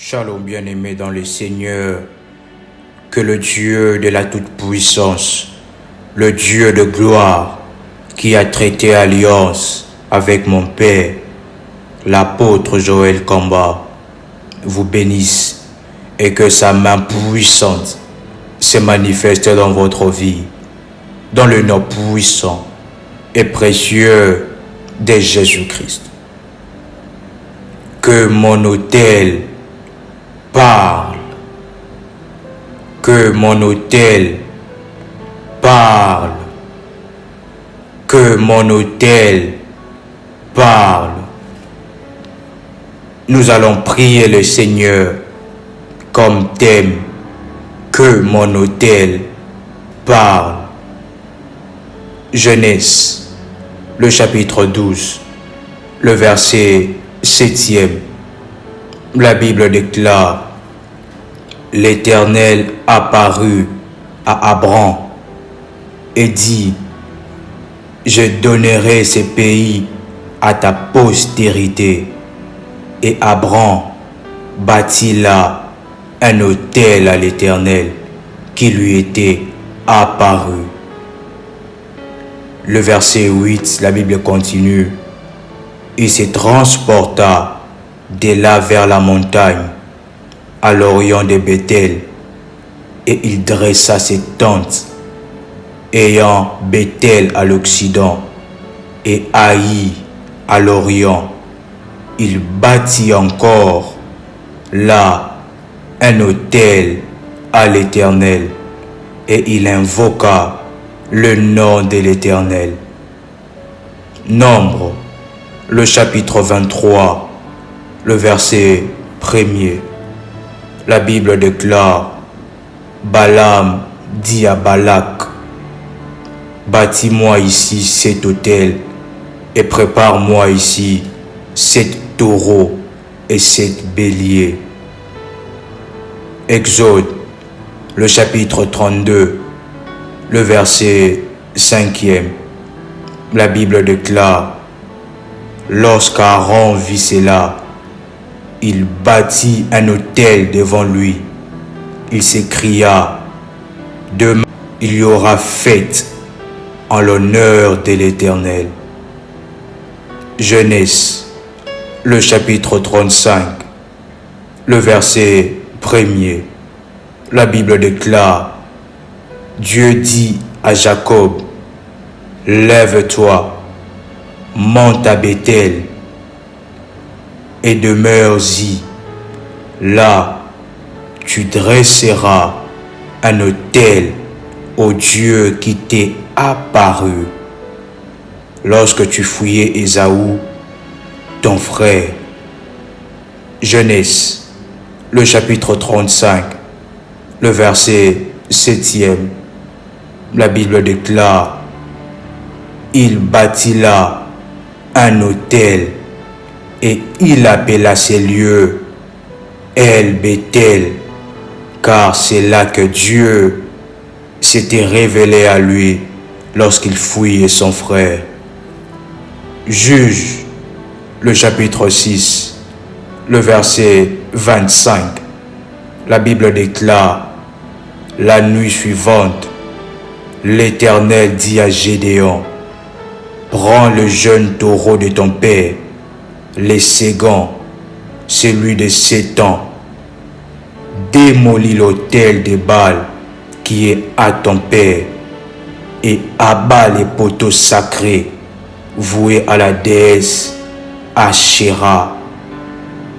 Shalom bien-aimé dans le Seigneur, que le Dieu de la toute-puissance, le Dieu de gloire, qui a traité alliance avec mon Père, l'apôtre Joël Kamba, vous bénisse et que sa main puissante se manifeste dans votre vie, dans le nom puissant et précieux de Jésus-Christ. Que mon autel parle, que mon autel parle, que mon autel parle. Nous allons prier le Seigneur comme thème, que mon autel parle. Genèse, le chapitre 12, le verset 7e. La Bible déclare: l'Éternel apparut à Abraham et dit: je donnerai ces pays à ta postérité. Et Abraham bâtit là un autel à l'Éternel qui lui était apparu. Le verset 8, la Bible continue: il se transporta de là vers la montagne, à l'orient de Bethel, et il dressa ses tentes, ayant Bethel à l'occident et Haï à l'orient. Il bâtit encore là un autel à l'Éternel, et il invoqua le nom de l'Éternel. Nombre, le chapitre 23, le verset 1er. La Bible déclare: Balaam dit à Balak: bâtis-moi ici cet autel et prépare-moi ici 7 taureaux et 7 béliers. Exode, le chapitre 32, le verset 5e. La Bible déclare: lorsqu'Aaron vit cela, il bâtit un autel devant lui. Il s'écria: demain il y aura fête en l'honneur de l'Éternel. Genèse, le chapitre 35, le verset 1er. La Bible déclare: Dieu dit à Jacob: lève-toi, monte à Bethel et demeure-y. Là, tu dresseras un autel au Dieu qui t'est apparu lorsque tu fouillais Ésaü, ton frère. Genèse, le chapitre 35, le verset 7e. La Bible déclare: il bâtit là un autel et il appela ces lieux El Bethel, car c'est là que Dieu s'était révélé à lui lorsqu'il fouillait son frère. Juge, le chapitre 6, le verset 25. La Bible déclare: la nuit suivante, l'Éternel dit à Gédéon: prends le jeune taureau de ton père, les ségons, celui de 7 ans, démolis l'autel de Baal qui est à ton père, et abat les poteaux sacrés voués à la déesse Ashéra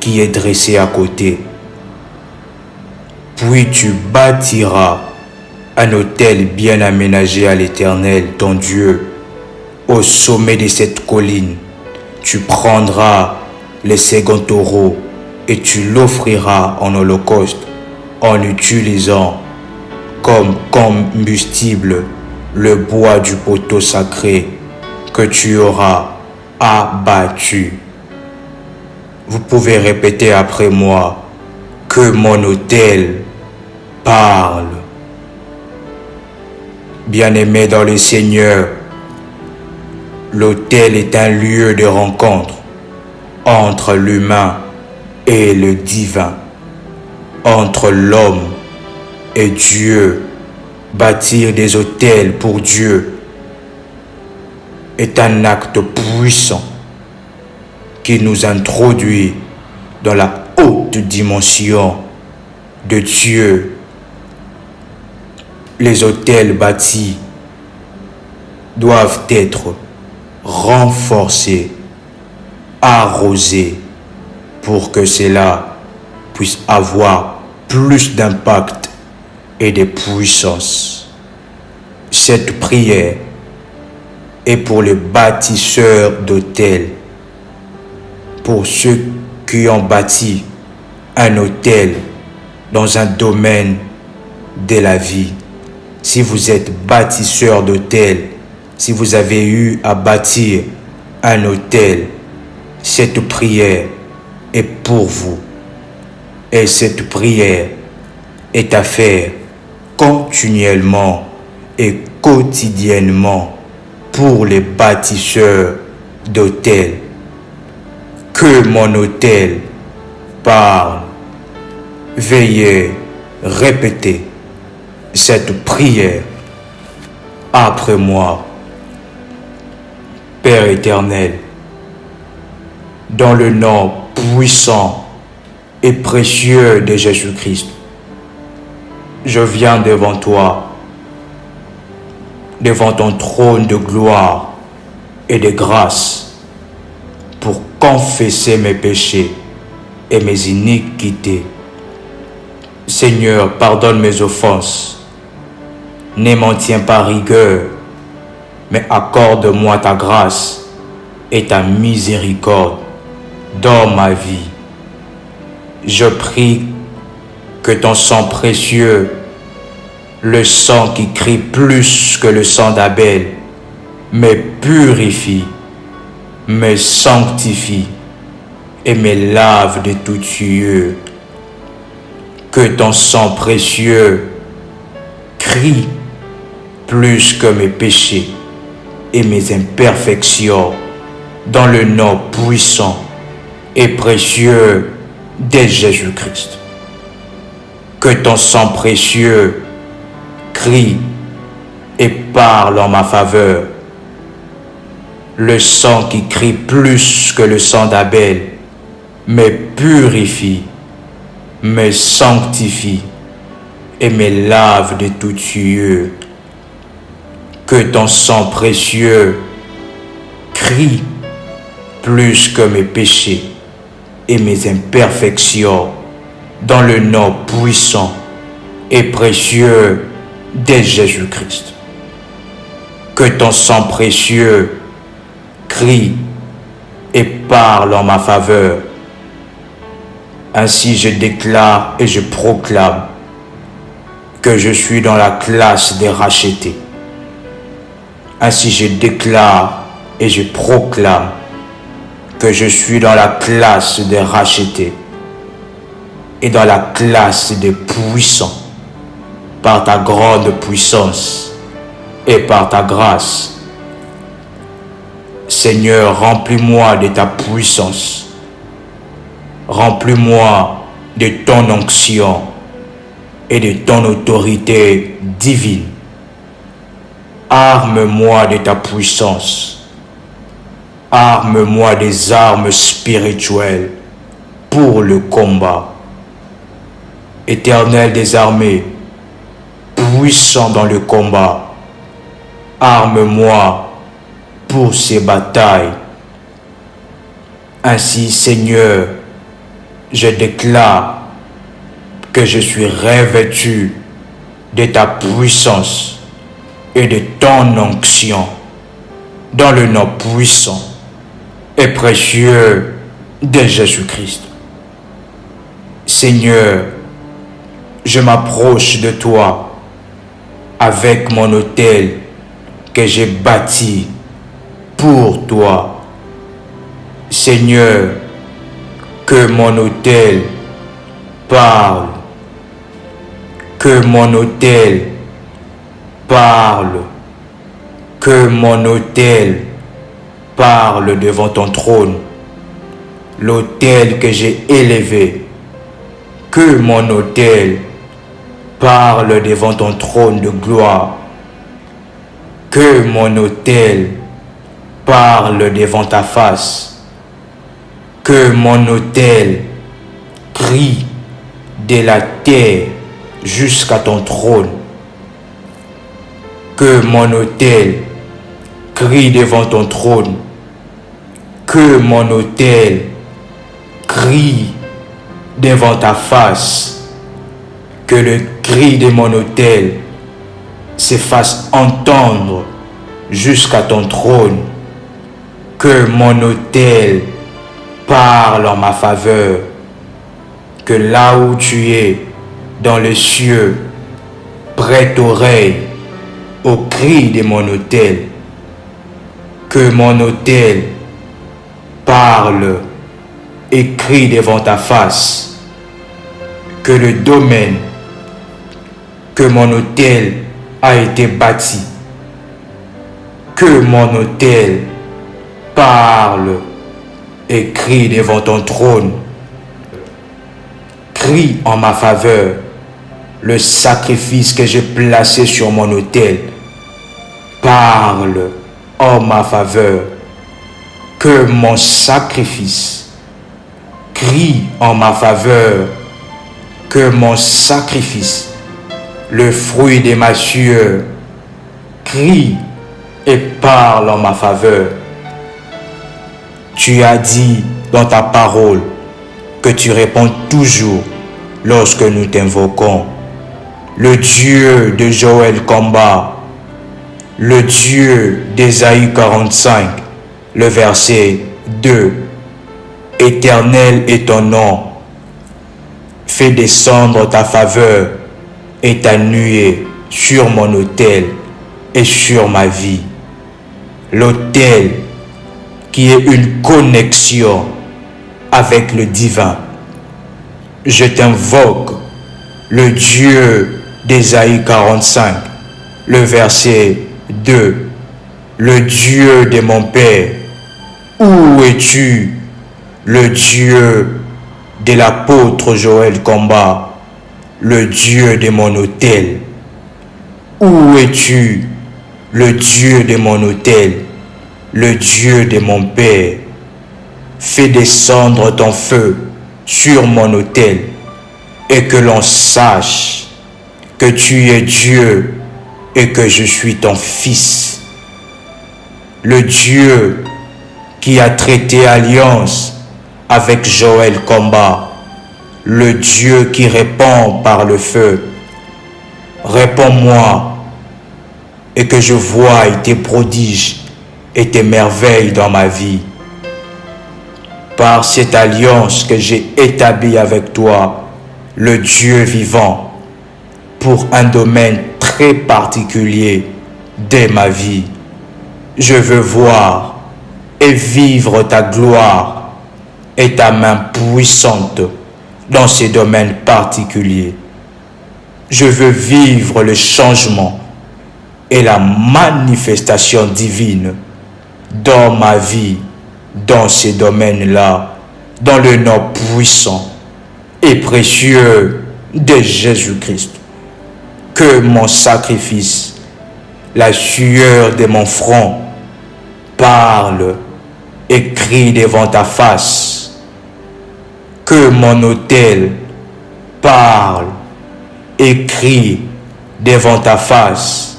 qui est dressée à côté. Puis tu bâtiras un autel bien aménagé à l'Éternel, ton Dieu, au sommet de cette colline. Tu prendras le second taureau et tu l'offriras en holocauste en utilisant comme combustible le bois du poteau sacré que tu auras abattu. Vous pouvez répéter après moi: que mon autel parle. Bien-aimé dans le Seigneur, l'autel est un lieu de rencontre entre l'humain et le divin. entre l'homme et Dieu. Bâtir des autels pour Dieu est un acte puissant qui nous introduit dans la haute dimension de Dieu. Les autels bâtis doivent être renforcés, arrosés, pour que cela puisse avoir plus d'impact et de puissance. Cette prière est pour les bâtisseurs d'autels, pour ceux qui ont bâti un autel dans un domaine de la vie. Si vous êtes bâtisseur d'autel, si vous avez eu à bâtir un autel, cette prière est pour vous. Et cette prière est à faire continuellement et quotidiennement pour les bâtisseurs d'autels. Que mon autel parle. Veuillez répéter cette prière après moi. Père éternel, dans le nom puissant et précieux de Jésus-Christ, je viens devant toi, devant ton trône de gloire et de grâce, pour confesser mes péchés et mes iniquités. Seigneur, pardonne mes offenses, ne m'en tiens pas rigueur, mais accorde-moi ta grâce et ta miséricorde dans ma vie. Je prie que ton sang précieux, le sang qui crie plus que le sang d'Abel, me purifie, me sanctifie et me lave de tout souillure. Que ton sang précieux crie plus que mes péchés et mes imperfections dans le nom puissant et précieux de Jésus-Christ. Que ton sang précieux crie et parle en ma faveur. Le sang qui crie plus que le sang d'Abel me purifie, me sanctifie et me lave de toute souillure. Que ton sang précieux crie plus que mes péchés et mes imperfections dans le nom puissant et précieux de Jésus-Christ. Que ton sang précieux crie et parle en ma faveur. Ainsi je déclare et je proclame que je suis dans la classe des rachetés. Ainsi je déclare et je proclame que je suis dans la classe des rachetés et dans la classe des puissants par ta grande puissance et par ta grâce. Seigneur, remplis-moi de ta puissance. Remplis-moi de ton onction et de ton autorité divine. Arme-moi de ta puissance. Arme-moi des armes spirituelles pour le combat. Éternel des armées, puissant dans le combat, arme-moi pour ces batailles. Ainsi, Seigneur, je déclare que je suis revêtu de ta puissance et de ton onction dans le nom puissant et précieux de Jésus-Christ. Seigneur, je m'approche de toi avec mon autel que j'ai bâti pour toi. Seigneur, que mon autel parle, que mon autel parle, que mon autel parle devant ton trône, l'autel que j'ai élevé Que mon autel parle devant ton trône de gloire. Que mon autel parle devant ta face. Que mon autel crie de la terre jusqu'à ton trône. Que mon autel crie devant ton trône. Que mon autel crie devant ta face. Que le cri de mon autel se fasse entendre jusqu'à ton trône. Que mon autel parle en ma faveur. Que là où tu es, dans les cieux, prête oreille au cri de mon autel. Que mon autel parle et crie devant ta face. Que le domaine que mon autel a été bâti, que mon autel parle et crie devant ton trône. Crie en ma faveur le sacrifice que j'ai placé sur mon autel. Parle en ma faveur que mon sacrifice. Crie en ma faveur que mon sacrifice, le fruit de ma sueur, crie et parle en ma faveur. Tu as dit dans ta parole que tu réponds toujours lorsque nous t'invoquons. Le Dieu de Joël Combat, le Dieu d'Ésaïe 45, le verset 2. Éternel est ton nom. Fais descendre ta faveur et ta nuée sur mon autel et sur ma vie. L'autel qui est une connexion avec le divin. Je t'invoque, le Dieu d'Ésaïe 45, le verset 2. Le Dieu de mon Père, où es-tu? Le Dieu de l'apôtre Joël Combat, le Dieu de mon autel. Où es-tu? Le Dieu de mon autel, le Dieu de mon Père. Fais descendre ton feu sur mon autel et que l'on sache que tu es Dieu et que je suis ton fils. Le Dieu qui a traité alliance avec Joël Combat, le Dieu qui répond par le feu. Réponds-moi et que je voie tes prodiges et tes merveilles dans ma vie. Par cette alliance que j'ai établie avec toi, le Dieu vivant, pour un domaine très particulier de ma vie. Je veux voir et vivre ta gloire et ta main puissante dans ces domaines particuliers. Je veux vivre le changement et la manifestation divine dans ma vie, dans ces domaines-là, dans le nom puissant et précieux de Jésus-Christ. Que mon sacrifice, la sueur de mon front, parle et crie devant ta face. Que mon autel parle et crie devant ta face.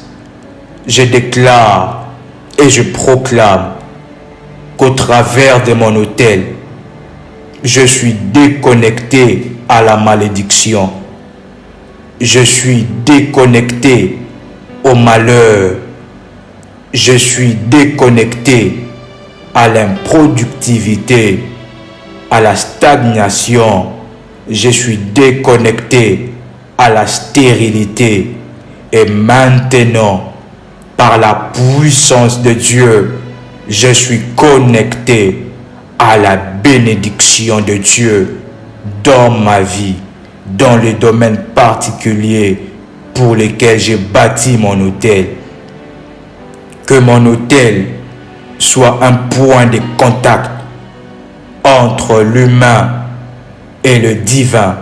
Je déclare et je proclame qu'au travers de mon autel, je suis déconnecté à la malédiction. Je suis déconnecté au malheur. Je suis déconnecté à l'improductivité, à la stagnation. Je suis déconnecté à la stérilité. Et maintenant, par la puissance de Dieu, je suis connecté à la bénédiction de Dieu dans ma vie, dans les domaines particuliers pour lesquels j'ai bâti mon autel. Que mon autel soit un point de contact entre l'humain et le divin.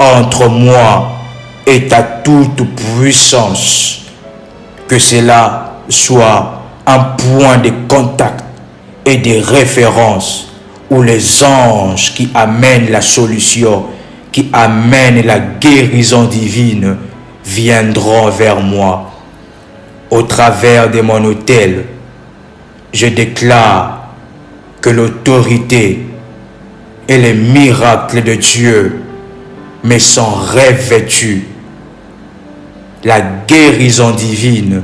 entre moi et ta toute puissance. Que cela soit un point de contact et de référence où les anges qui amènent la solution, qui amènent la guérison divine, viendront vers moi. Au travers de mon autel, je déclare que l'autorité et les miracles de Dieu me sont revêtus, la guérison divine,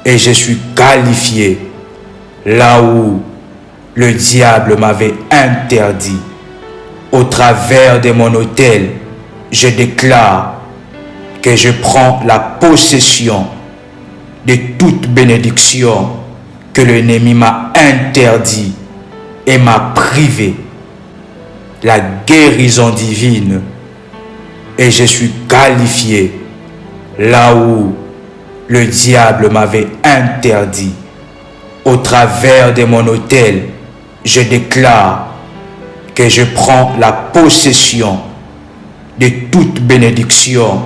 et je suis qualifié là où le diable m'avait interdit. Au travers de mon autel, je déclare que je prends la possession de toute bénédiction que l'ennemi m'a interdit et m'a privé, la guérison divine, et je suis qualifié là où le diable m'avait interdit. Au travers de mon autel, je déclare que je prends la possession de toute bénédiction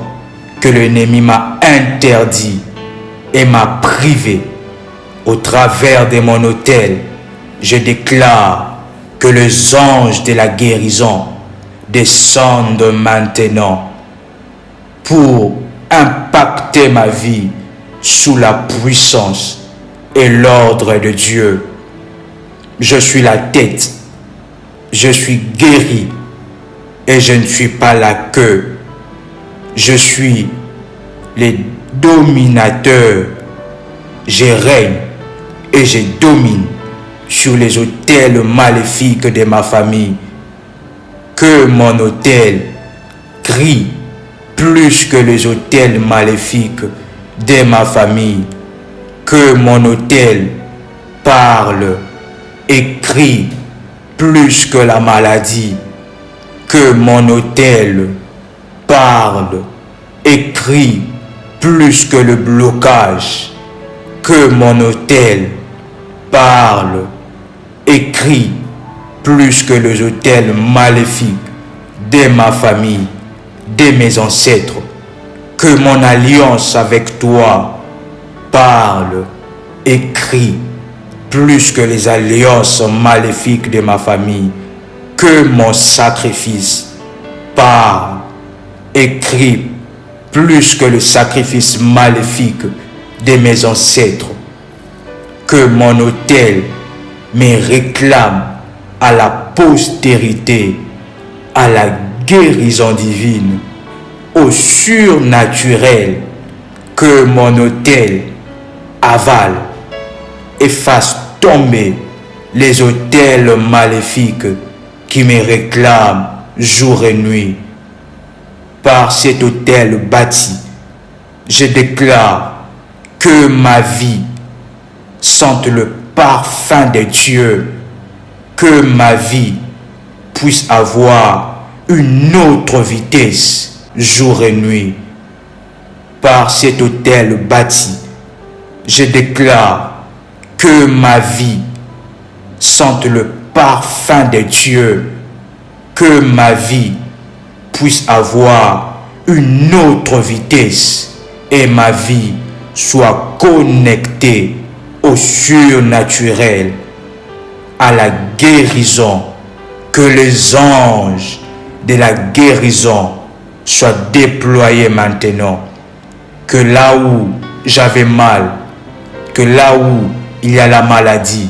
que l'ennemi m'a interdit et m'a privé. Au travers de mon autel, je déclare que les anges de la guérison descendent maintenant pour impacter ma vie sous la puissance et l'ordre de Dieu. Je suis la tête, je suis guéri et je ne suis pas la queue. Je suis le dominateur. Je règne et je domine sur les autels maléfiques de ma famille. Que mon autel crie plus que les autels maléfiques de ma famille. Que mon autel parle et crie plus que la maladie. Que mon autel parle et crie plus que le blocage. Que mon autel parle et crie plus que les autels maléfiques de ma famille, de mes ancêtres. Que mon alliance avec toi parle et crie plus que les alliances maléfiques de ma famille. Que mon sacrifice parle et crie plus que le sacrifice maléfique de mes ancêtres. Que mon autel me réclame à la postérité, à la guérison divine, au surnaturel. Que mon autel avale et fasse tomber les autels maléfiques qui me réclament jour et nuit. Par cet autel bâti, je déclare que ma vie sente le parfum de Dieu, que ma vie puisse avoir une autre vitesse jour et nuit. Par cet autel bâti, je déclare que ma vie sente le parfum de Dieu, que ma vie puisse avoir une autre vitesse et ma vie soit connectée au surnaturel, à la guérison. Que les anges de la guérison soient déployés maintenant. Que là où j'avais mal, que là où il y a la maladie,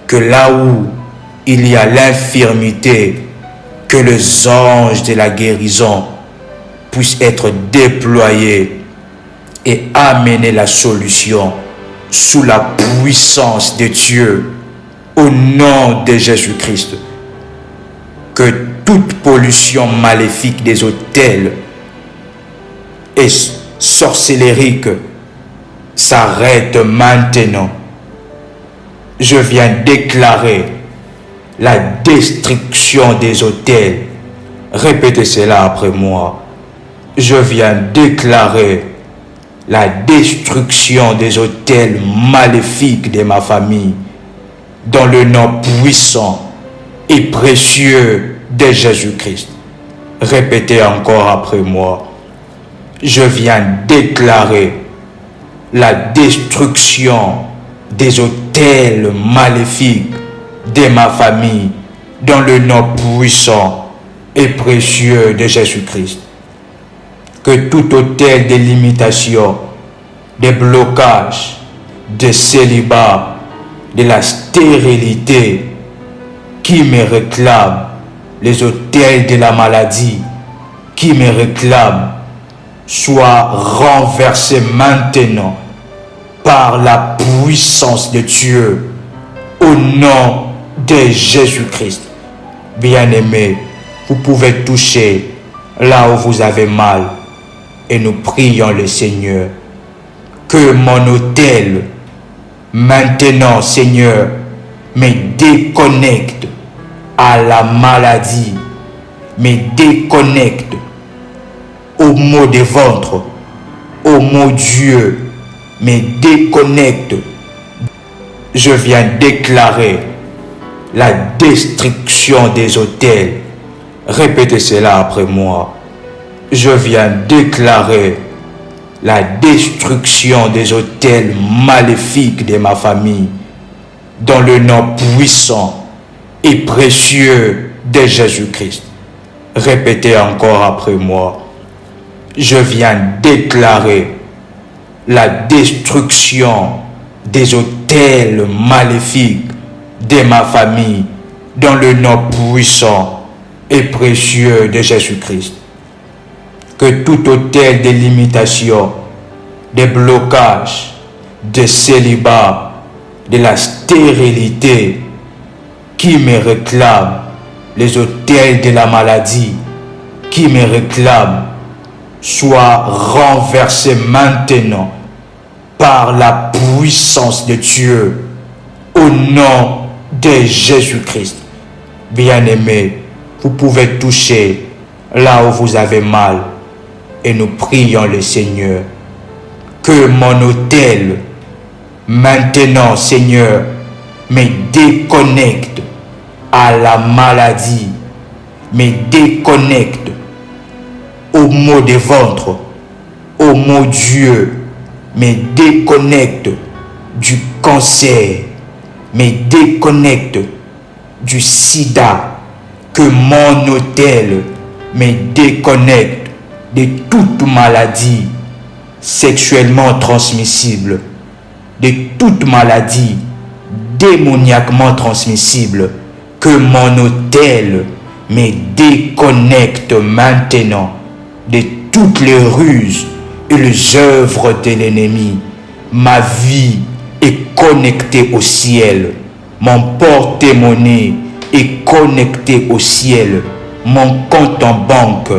que là où il y a l'infirmité, que les anges de la guérison puissent être déployés et amener la solution sous la puissance de Dieu, au nom de Jésus-Christ. Que toute pollution maléfique des autels et sorcellérique s'arrête maintenant. Je viens déclarer la destruction des autels. Répétez cela après moi. Je viens déclarer la destruction des autels maléfiques de ma famille dans le nom puissant et précieux de Jésus-Christ. Répétez encore après moi. Je viens déclarer la destruction des autels maléfiques de ma famille dans le nom puissant et précieux de Jésus-Christ. Que tout autel de limitation, de blocage, de célibat, de la stérilité qui me réclame, les autels de la maladie qui me réclament, soit renversés maintenant par la puissance de Dieu au nom de Jésus-Christ. Bien-aimés, vous pouvez toucher là où vous avez mal et nous prions le Seigneur. Que mon autel, maintenant, Seigneur, me déconnecte à la maladie, me déconnecte aux maux de ventre, aux maux Dieu, me déconnecte. Je viens déclarer la destruction des autels. Répétez cela après moi. Je viens déclarer la destruction des autels maléfiques de ma famille dans le nom puissant et précieux de Jésus-Christ. Répétez encore après moi. Je viens déclarer la destruction des autels maléfiques de ma famille dans le nom puissant et précieux de Jésus-Christ. Que tout autel de limitation, de blocage, de célibat, de la stérilité qui me réclame, les autels de la maladie qui me réclament, soit renversés maintenant par la puissance de Dieu au nom de Jésus-Christ. Bien-aimés, vous pouvez toucher là où vous avez mal et nous prions le Seigneur. Que mon autel, maintenant, Seigneur, me déconnecte à la maladie, me déconnecte aux maux de ventre, aux maux Dieu, me déconnecte du cancer, me déconnecte du sida, que mon autel me déconnecte de toute maladie sexuellement transmissible, de toute maladie démoniaquement transmissible, que mon autel me déconnecte maintenant de toutes les ruses et les œuvres de l'ennemi. Ma vie est connectée au ciel, mon porte-monnaie est connecté au ciel, mon compte en banque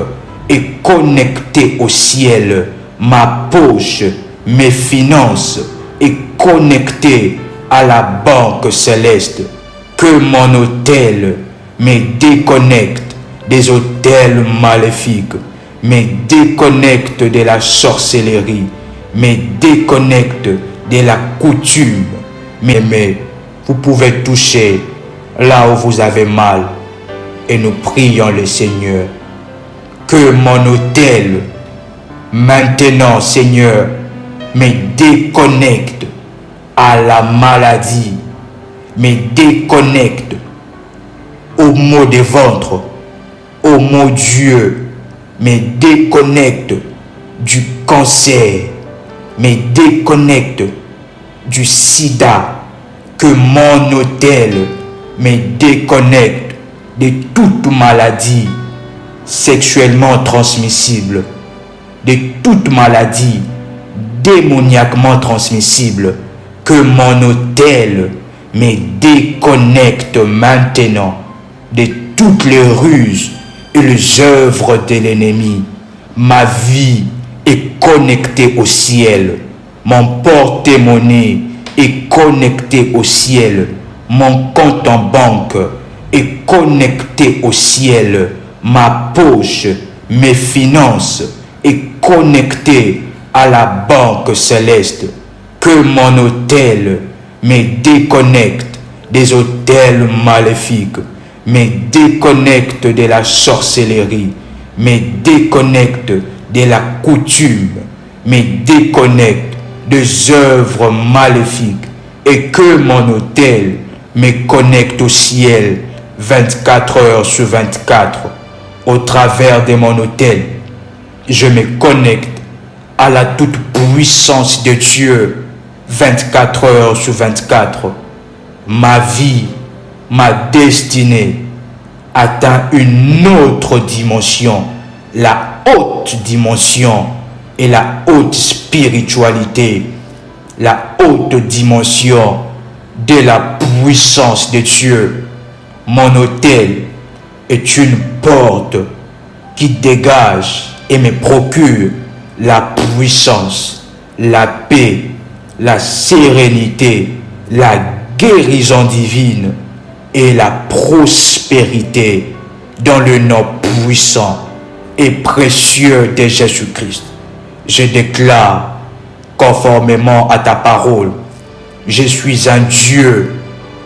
est connecté au ciel, ma poche, mes finances est connectée à la banque céleste. Que mon autel me déconnecte des autels maléfiques, me déconnecte de la sorcellerie, me déconnecte de la coutume. Mais vous pouvez toucher là où vous avez mal et nous prions le Seigneur. Que mon autel, maintenant, Seigneur, me déconnecte à la maladie, me déconnecte aux maux de ventre, aux maux Dieu, me déconnecte du cancer, me déconnecte du sida, que mon autel me déconnecte de toute maladie sexuellement transmissible, de toute maladie démoniaquement transmissible, que mon autel me déconnecte maintenant de toutes les ruses et les œuvres de l'ennemi. Ma vie est connectée au ciel, mon porte-monnaie est connecté au ciel, mon compte en banque est connecté au ciel, ma poche, mes finances est connectée à la banque céleste. Que mon autel me déconnecte des autels maléfiques, me déconnecte de la sorcellerie, me déconnecte de la coutume, me déconnecte des œuvres maléfiques et que mon autel me connecte au ciel 24 heures sur 24. Au travers de mon autel, je me connecte à la toute puissance de Dieu 24 heures sur 24. Ma vie, ma destinée atteint une autre dimension, la haute dimension et la haute spiritualité, la haute dimension de la puissance de Dieu. Mon autel est une porte qui dégage et me procure la puissance, la paix, la sérénité, la guérison divine et la prospérité dans le nom puissant et précieux de Jésus-Christ. Je déclare, conformément à ta parole, je suis un Dieu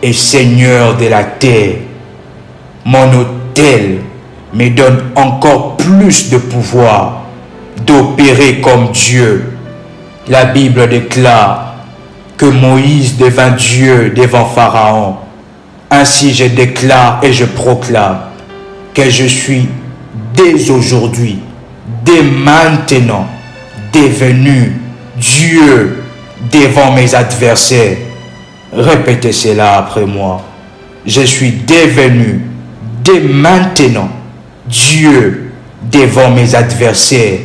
et Seigneur de la terre. Mon autel me donne encore plus de pouvoir d'opérer comme Dieu. La Bible déclare que Moïse devint Dieu devant Pharaon. Ainsi je déclare et je proclame que je suis dès aujourd'hui, dès maintenant, devenu Dieu devant mes adversaires. Répétez cela après moi. Je suis devenu dès maintenant Dieu devant mes adversaires,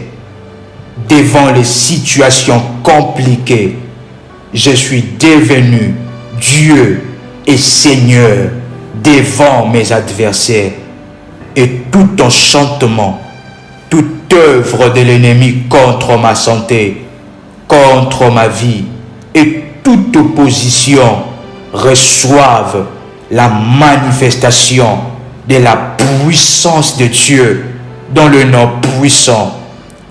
devant les situations compliquées. Je suis devenu Dieu et Seigneur devant mes adversaires. Et tout enchantement, toute œuvre de l'ennemi contre ma santé, contre ma vie et toute opposition reçoivent la manifestation de la puissance de Dieu dans le nom puissant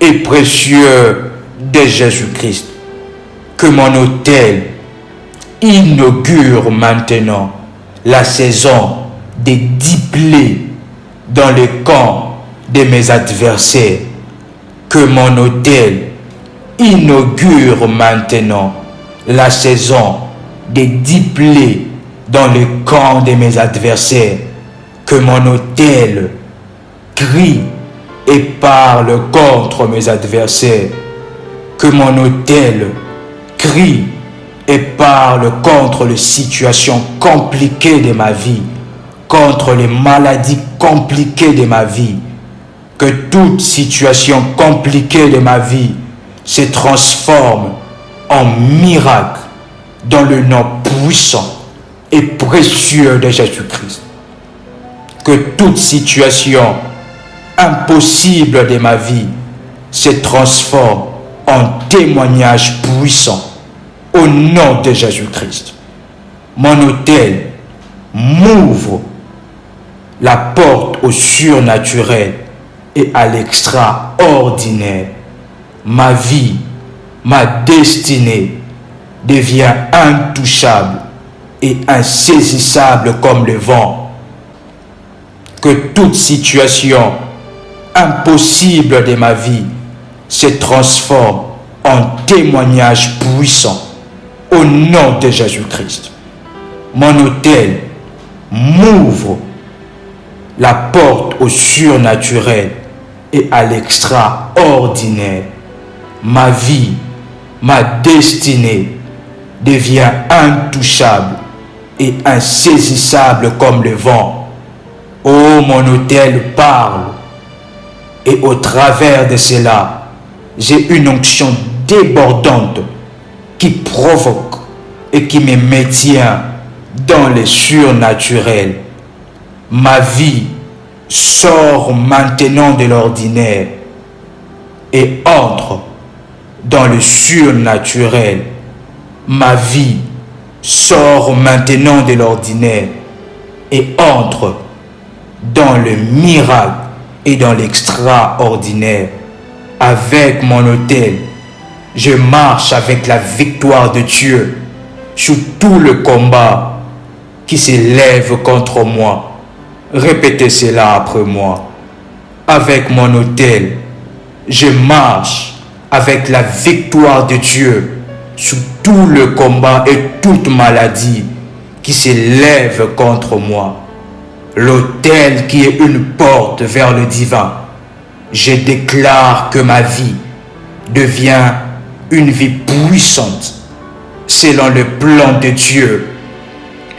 et précieux de Jésus-Christ. Que mon autel inaugure maintenant la saison des 10 plaies dans le camp de mes adversaires. Que mon autel inaugure maintenant la saison des 10 plaies dans le camp de mes adversaires. Que mon autel crie et parle contre mes adversaires. Que mon autel crie et parle contre les situations compliquées de ma vie, contre les maladies compliquées de ma vie. Que toute situation compliquée de ma vie se transforme en miracle dans le nom puissant et précieux de Jésus-Christ. Que toute situation impossible de ma vie se transforme en témoignage puissant au nom de Jésus-Christ. Mon autel m'ouvre la porte au surnaturel et à l'extraordinaire. Ma vie, ma destinée devient intouchable et insaisissable comme le vent. Que toute situation impossible de ma vie se transforme en témoignage puissant au nom de Jésus-Christ. Mon autel m'ouvre la porte au surnaturel et à l'extraordinaire. Ma vie, ma destinée devient intouchable et insaisissable comme le vent. Oh, mon autel parle, et au travers de cela, j'ai une onction débordante qui provoque et qui me maintient dans le surnaturel. Ma vie sort maintenant de l'ordinaire et entre dans le surnaturel. Ma vie sort maintenant de l'ordinaire et entre dans le miracle et dans l'extraordinaire. Avec mon autel, je marche avec la victoire de Dieu sur tout le combat qui s'élève contre moi. Répétez cela après moi. avec mon autel. Je marche avec la victoire de Dieu sur tout le combat et toute maladie qui s'élève contre moi. L'autel qui est une porte vers le divin. Je déclare que ma vie devient une vie puissante selon le plan de Dieu.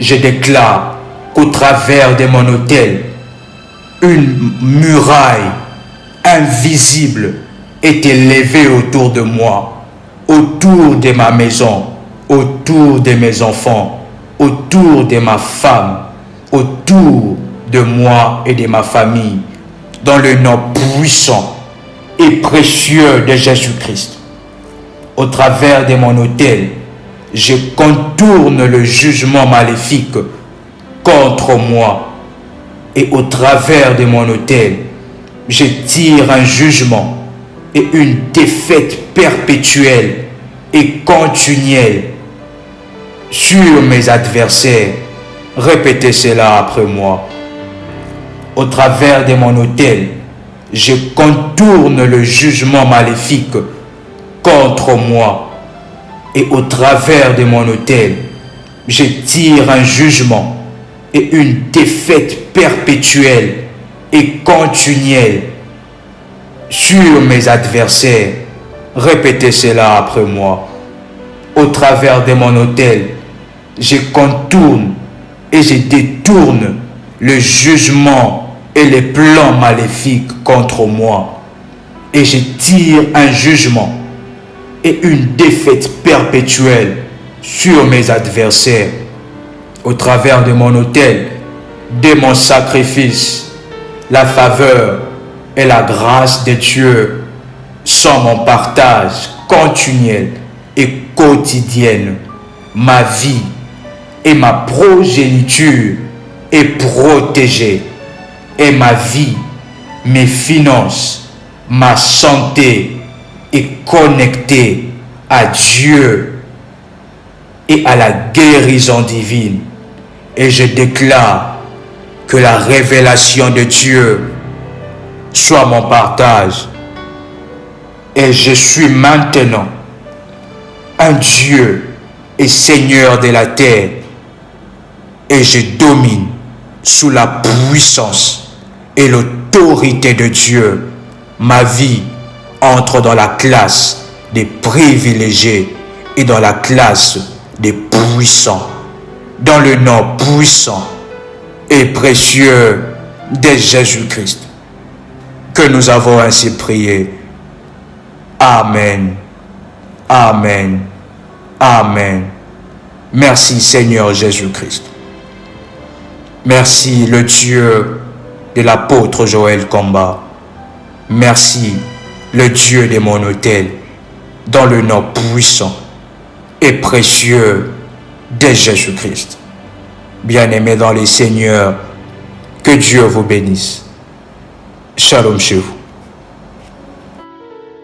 Je déclare qu'au travers de mon autel, une muraille invisible est élevée autour de moi, autour de ma maison, autour de mes enfants, autour de ma femme, autour de moi et de ma famille, dans le nom puissant et précieux de Jésus-Christ. Au travers de mon autel, je contourne le jugement maléfique contre moi. Et au travers de mon autel, je tire un jugement et une défaite perpétuelle et continuelle sur mes adversaires. Répétez cela après moi. Au travers de mon autel, je contourne le jugement maléfique contre moi. Et au travers de mon autel, je tire un jugement et une défaite perpétuelle et continuelle sur mes adversaires. Répétez cela après moi. Au travers de mon autel, je contourne et je détourne le jugement et les plans maléfiques contre moi. Et je tire un jugement et une défaite perpétuelle sur mes adversaires. Au travers de mon autel, de mon sacrifice, la faveur et la grâce de Dieu sont mon partage continuel et quotidienne. Ma vie et ma progéniture est protégée. Et ma vie, mes finances, ma santé est connectée à Dieu et à la guérison divine. Et je déclare que la révélation de Dieu soit mon partage. Et je suis maintenant un Dieu et Seigneur de la terre. Et je domine sous la puissance et l'autorité de Dieu. Ma vie entre dans la classe des privilégiés et dans la classe des puissants. Dans le nom puissant et précieux de Jésus-Christ, que nous avons ainsi prié. Amen. Amen. Amen. Merci Seigneur Jésus-Christ. Merci le Dieu de l'apôtre Joël Komba. Merci le Dieu de mon autel, dans le nom puissant et précieux de Jésus-Christ. Bien-aimés dans les Seigneurs, que Dieu vous bénisse. Shalom chez vous.